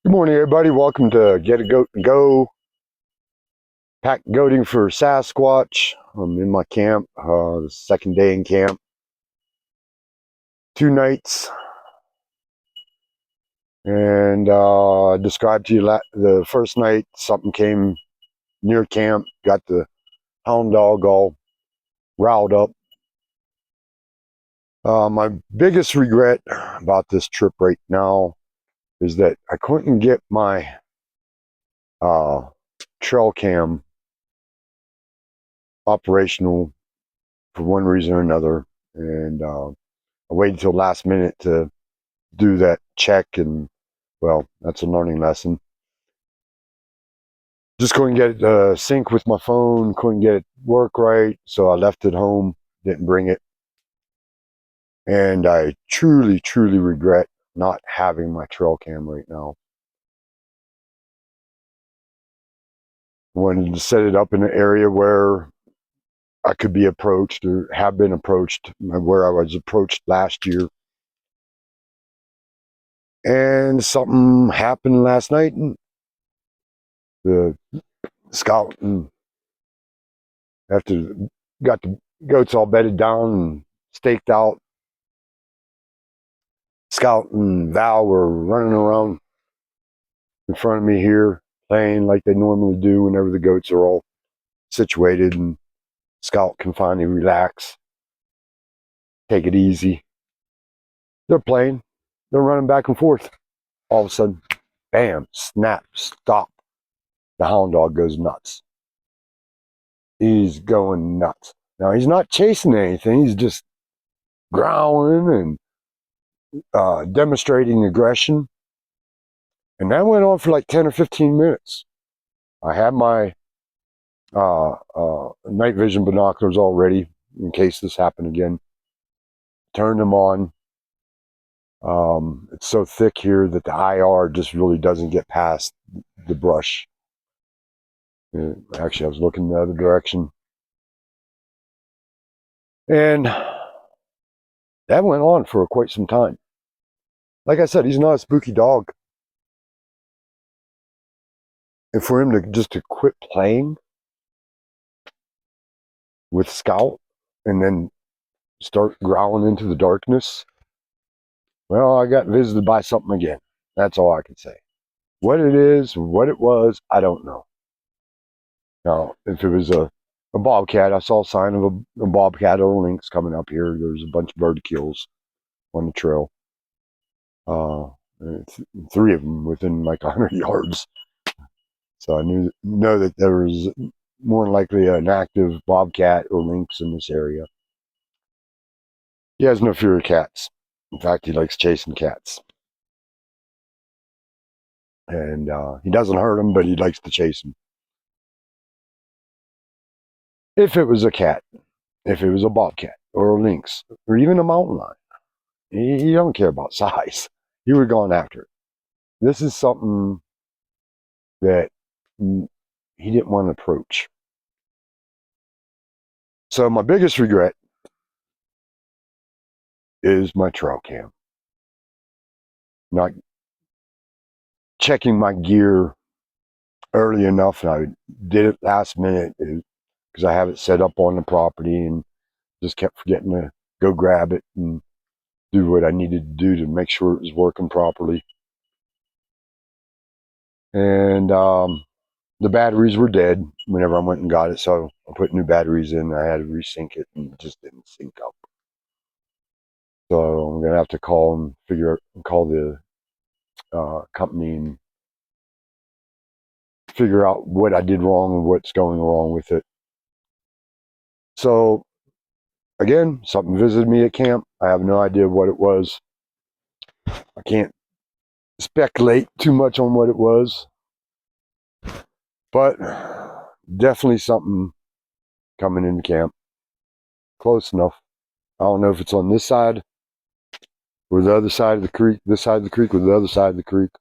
Good morning, everybody. Welcome to Get a Goat and Go. Pack goating for Sasquatch. I'm in my camp, the second day in camp. 2 nights. And I described to you the first night, something came near camp, got the hound dog all riled up. My biggest regret about this trip right now is that I couldn't get my trail cam operational for one reason or another, and I waited until last minute to do that check, and well, that's a learning lesson. Just couldn't get it sync with my phone, couldn't get it work right, so I left it home, didn't bring it, and I truly regret not having my trail cam right now. I wanted to set it up in an area where I could be approached or have been approached, where I was approached last year. And something happened last night, and the scout, and after got the goats all bedded down and staked out, Scout and Val were running around in front of me here, playing like they normally do whenever the goats are all situated, and Scout can finally relax, take it easy. They're playing, they're running back and forth. All of a sudden, bam, snap, stop. The hound dog goes nuts. He's going nuts. Now, he's not chasing anything, he's just growling and demonstrating aggression. And that went on for like 10 or 15 minutes. I had my night vision binoculars all ready in case this happened again. Turned them on. It's so thick here that the IR just really doesn't get past the brush. Actually, I was looking the other direction. And that went on for quite some time. Like I said, he's not a spooky dog. And for him to just to quit playing with Scout and then start growling into the darkness, well, I got visited by something again. That's all I can say. What it is, what it was, I don't know. Now, if it was a bobcat, I saw a sign of a bobcat or a lynx coming up here. There's a bunch of bird kills on the trail. 3 of them within like 100 yards. So I know that there was more than likely an active bobcat or lynx in this area. He has no fear of cats. In fact, he likes chasing cats. And he doesn't hurt them, but he likes to chase them. If it was a cat, if it was a bobcat or a lynx or even a mountain lion, he don't care about size. He would have gone after it. This is something that he didn't want to approach. So my biggest regret is my trail cam. Not checking my gear early enough, and I did it last minute because I have it set up on the property and just kept forgetting to go grab it and do what I needed to do to make sure it was working properly. And the batteries were dead whenever I went and got it, so I put new batteries in. I had to resync it, and it just didn't sync up. So I'm gonna have to call the company and figure out what I did wrong and what's going wrong with it. So again, something visited me at camp. I have no idea what it was. I can't speculate too much on what it was, but definitely something coming into camp. Close enough. I don't know if it's on this side or the other side of the creek, this side of the creek or the other side of the creek,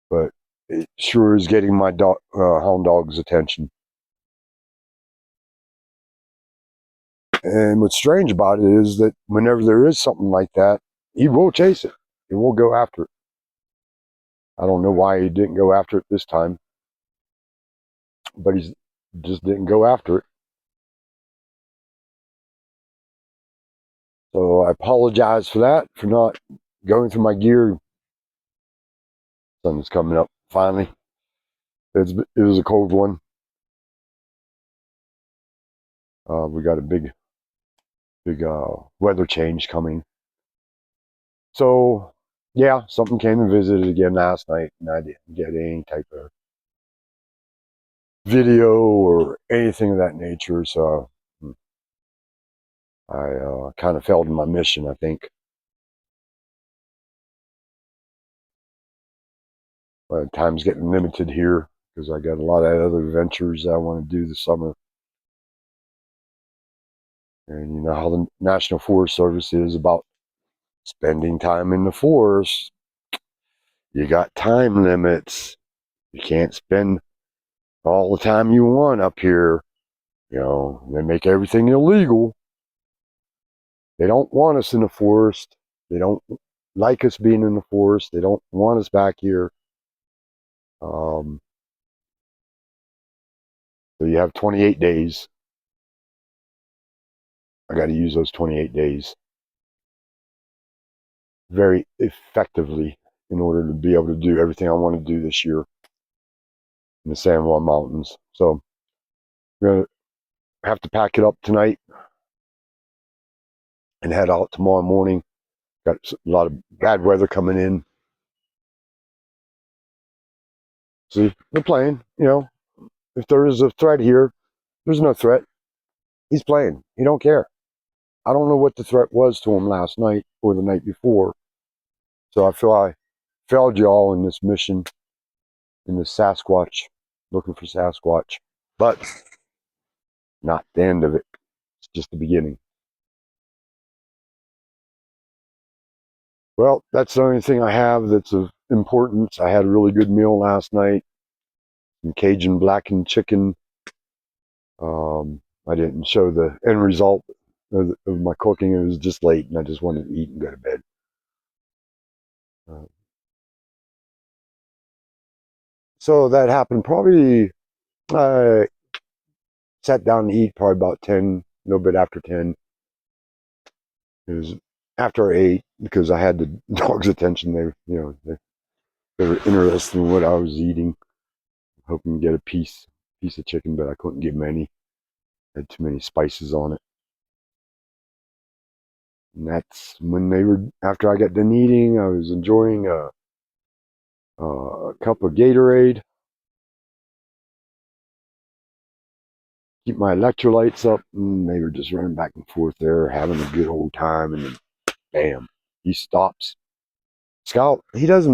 but it sure is getting my hound dog's attention. And what's strange about it is that whenever there is something like that, he will chase it. He will go after it. I don't know why he didn't go after it this time, but he just didn't go after it. So I apologize for that, for not going through my gear. Sun's coming up finally. It was a cold one. We got a big weather change coming. So yeah, something came and visited again last night, and I didn't get any type of video or anything of that nature. So I kind of failed in my mission, I think. Time's getting limited here because I got a lot of other adventures I want to do this summer. And you know how the National Forest Service is about spending time in the forest. You got time limits. You can't spend all the time you want up here. You know, they make everything illegal. They don't want us in the forest. They don't like us being in the forest. They don't want us back here. So you have 28 days. I got to use those 28 days very effectively in order to be able to do everything I want to do this year in the San Juan Mountains. So I'm going to have to pack it up tonight and head out tomorrow morning. Got a lot of bad weather coming in. See, they're playing. You know, if there is a threat here, there's no threat. He's playing. He don't care. I don't know what the threat was to him last night or the night before. So I feel I failed y'all in this mission, in the Sasquatch, looking for Sasquatch. But not the end of it. It's just the beginning. Well, that's the only thing I have that's of importance. I had a really good meal last night. Some Cajun blackened chicken. I didn't show the end result of my cooking. It was just late, and I just wanted to eat and go to bed. So that happened probably. I sat down to eat probably about 10, a little bit after 10. It was after I ate because I had the dog's attention. They were interested in what I was eating, hoping to get a piece of chicken, but I couldn't give them any. I had too many spices on it. And that's when they were, after I got done eating, I was enjoying a cup of Gatorade, keep my electrolytes up, and they were just running back and forth there, having a good old time, and then bam, he stops. Scout, he's not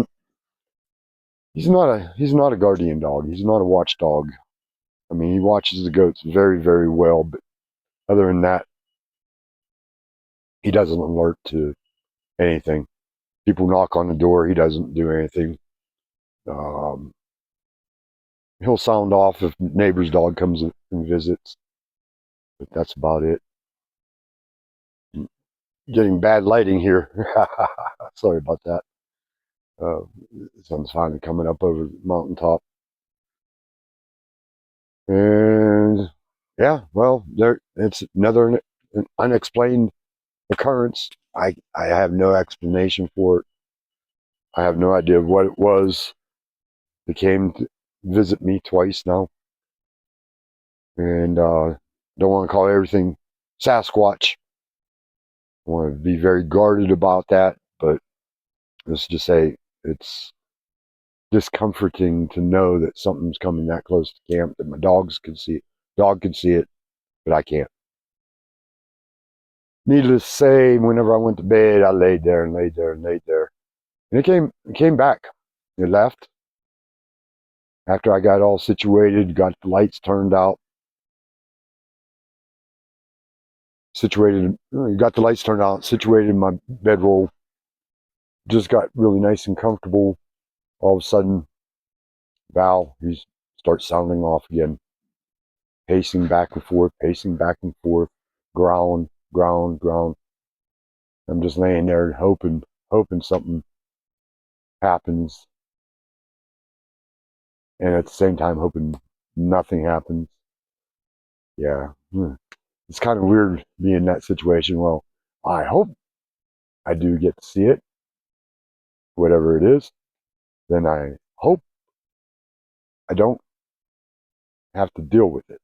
a guardian dog. He's not a watchdog. I mean, he watches the goats very, very well, but other than that, he doesn't alert to anything. People knock on the door, he doesn't do anything. Um, he'll sound off if neighbor's dog comes and visits, but that's about it. Getting bad lighting here. Sorry about that. The sun's finally coming up over the mountaintop. And yeah, well, it's another an unexplained occurrence. I have no explanation for it. I have no idea what it was. They came to visit me twice now. And don't want to call everything Sasquatch. I want to be very guarded about that, but let's just say it's discomforting to know that something's coming that close to camp, that my dogs can see it. Dog can see it, but I can't. Needless to say, whenever I went to bed, I laid there and laid there and laid there. And it came back. It left. After I got all situated, got the lights turned out, got the lights turned out, situated in my bedroll, just got really nice and comfortable. All of a sudden, Val, he starts sounding off again, pacing back and forth, growling, growling, growling. I'm just laying there hoping something happens. and at the same time hoping nothing happens. Yeah, it's kind of weird being in that situation. Well, I hope I do get to see it, whatever it is. Then I hope I don't have to deal with it,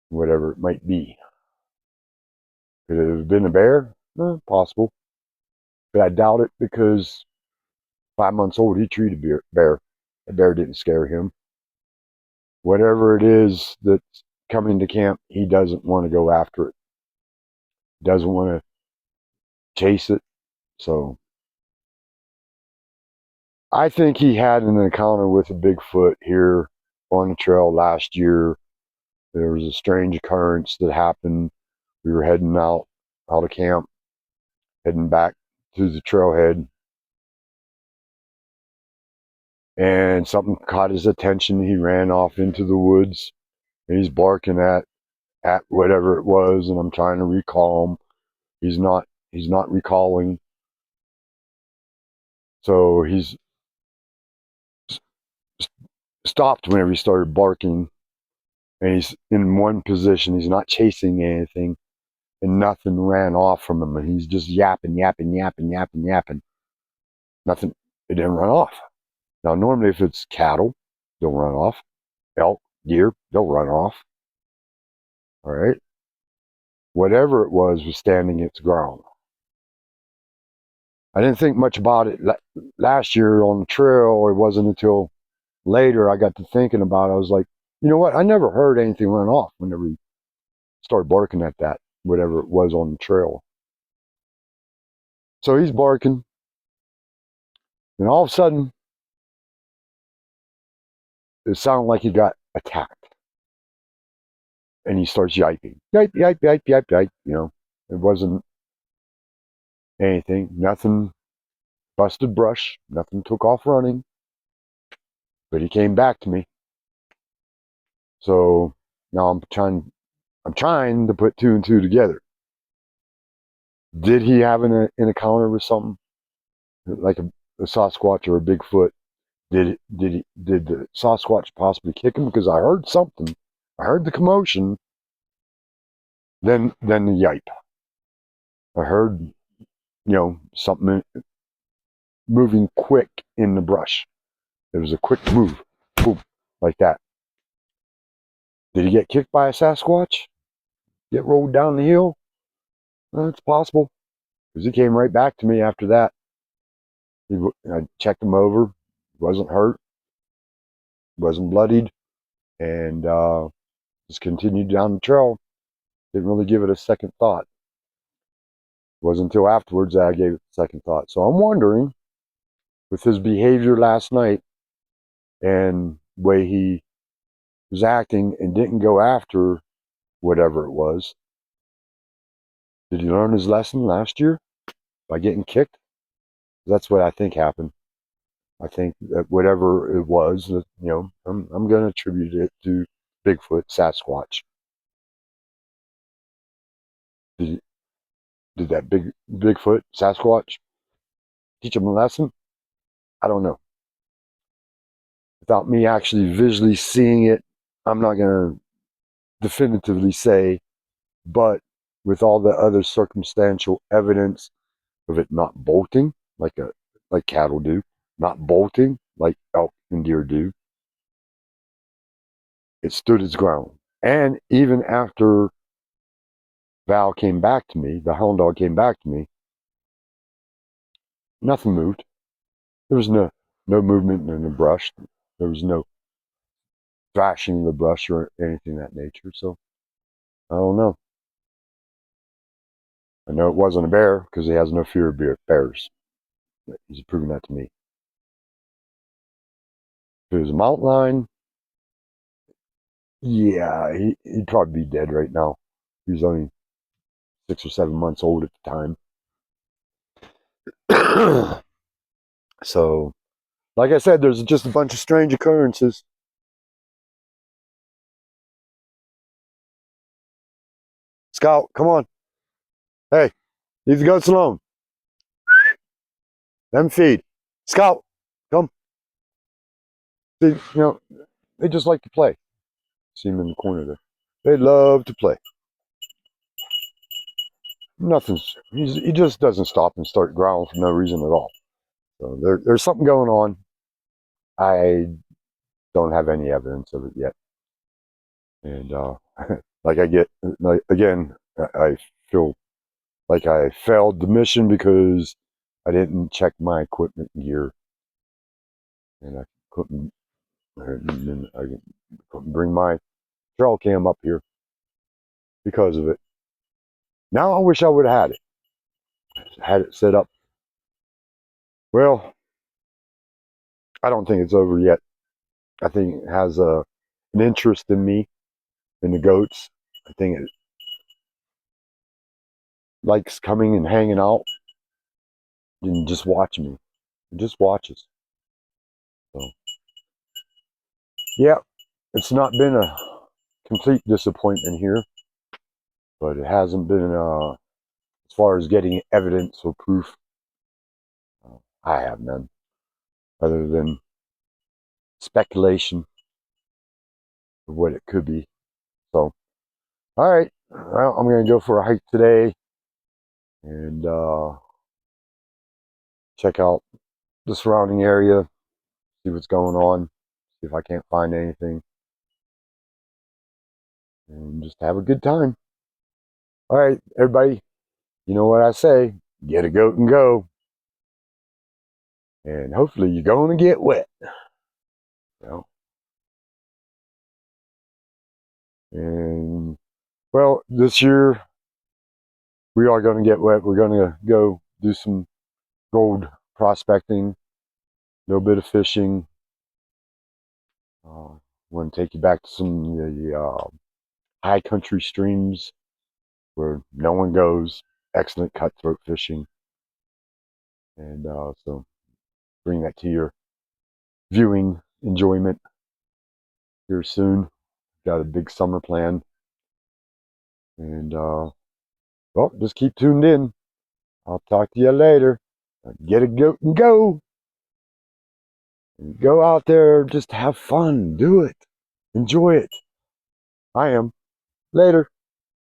whatever it might be. Could it have been a bear? Possible. But I doubt it because 5 months old, he treated a bear. The bear didn't scare him. Whatever it is that's coming to camp, he doesn't want to go after it. Doesn't want to chase it. So I think he had an encounter with a Bigfoot here on the trail last year. There was a strange occurrence that happened. We were heading out of camp, heading back to the trailhead, and something caught his attention. He ran off into the woods, and he's barking at whatever it was, and I'm trying to recall him. He's not recalling. So he's stopped whenever he started barking, and he's in one position. He's not chasing anything, and nothing ran off from him, and he's just yapping, yapping, yapping, yapping, yapping. Nothing. It didn't run off. Now, normally, if it's cattle, they'll run off. Elk, deer, they'll run off. All right. Whatever it was standing its ground. I didn't think much about it last year on the trail. It wasn't until later I got to thinking about it. I was like, you know what? I never heard anything run off whenever he started barking at that, whatever it was on the trail. So he's barking, and all of a sudden, it sounded like he got attacked. And he starts yiping. Yipe, yipe, yipe, yipe, yipe. It wasn't anything. Nothing busted brush. Nothing took off running. But he came back to me. So now I'm trying to put two and two together. Did he have an encounter with something like a Sasquatch or a Bigfoot? Did the Sasquatch possibly kick him? Because I heard something. I heard the commotion. Then the yipe. I heard something moving quick in the brush. It was a quick move, boom, like that. Did he get kicked by a Sasquatch? Get rolled down the hill? Well, it's possible, because he came right back to me after that. I checked him over. Wasn't hurt. Wasn't bloodied. And just continued down the trail. Didn't really give it a second thought. It wasn't until afterwards that I gave it a second thought. So I'm wondering, with his behavior last night and the way he was acting and didn't go after whatever it was, did he learn his lesson last year by getting kicked? That's what I think happened. I think that whatever it was, I'm going to attribute it to Bigfoot, Sasquatch. Did that Bigfoot, Sasquatch teach him a lesson? I don't know. Without me actually visually seeing it, I'm not going to definitively say, but with all the other circumstantial evidence of it not bolting like cattle do, not bolting like elk and deer do, it stood its ground. And even after Val came back to me, the hound dog came back to me, nothing moved. There was no movement in the brush. There was no thrashing the brush or anything of that nature. So I don't know. I know it wasn't a bear because he has no fear of bears. He's proving that to me. If it was a mountain lion, yeah, he'd probably be dead right now. He was only 6 or 7 months old at the time. So, like I said, there's just a bunch of strange occurrences. Scout, come on. Hey, leave the goats alone. Let them feed. Scout, come. they just like to play. See them in the corner there. They love to play. He just doesn't stop and start growling for no reason at all. So there's something going on. I don't have any evidence of it yet. And like again, I feel like I failed the mission because I didn't check my equipment gear, and I couldn't bring my trail cam up here because of it. Now I wish I would have had it set up. Well, I don't think it's over yet. I think it has an interest in me, in the goats. I think it likes coming and hanging out and just watching me. It just watches. So, yeah, it's not been a complete disappointment here, but it hasn't been, as far as getting evidence or proof, I have none, other than speculation of what it could be. So, all right, well, I'm going to go for a hike today and check out the surrounding area, see what's going on, see if I can't find anything, and just have a good time. All right, everybody, you know what I say, get a goat and go. And hopefully you're going to get wet. And, well, this year we are going to get wet. We're going to go do some gold prospecting, a little bit of fishing. I want to take you back to some of the high country streams where no one goes. Excellent cutthroat fishing. And so bring that to your viewing enjoyment here soon. Got a big summer plan. And, well, just keep tuned in. I'll talk to you later. Get a goat and go. And go out there, just have fun. Do it. Enjoy it. I am. Later.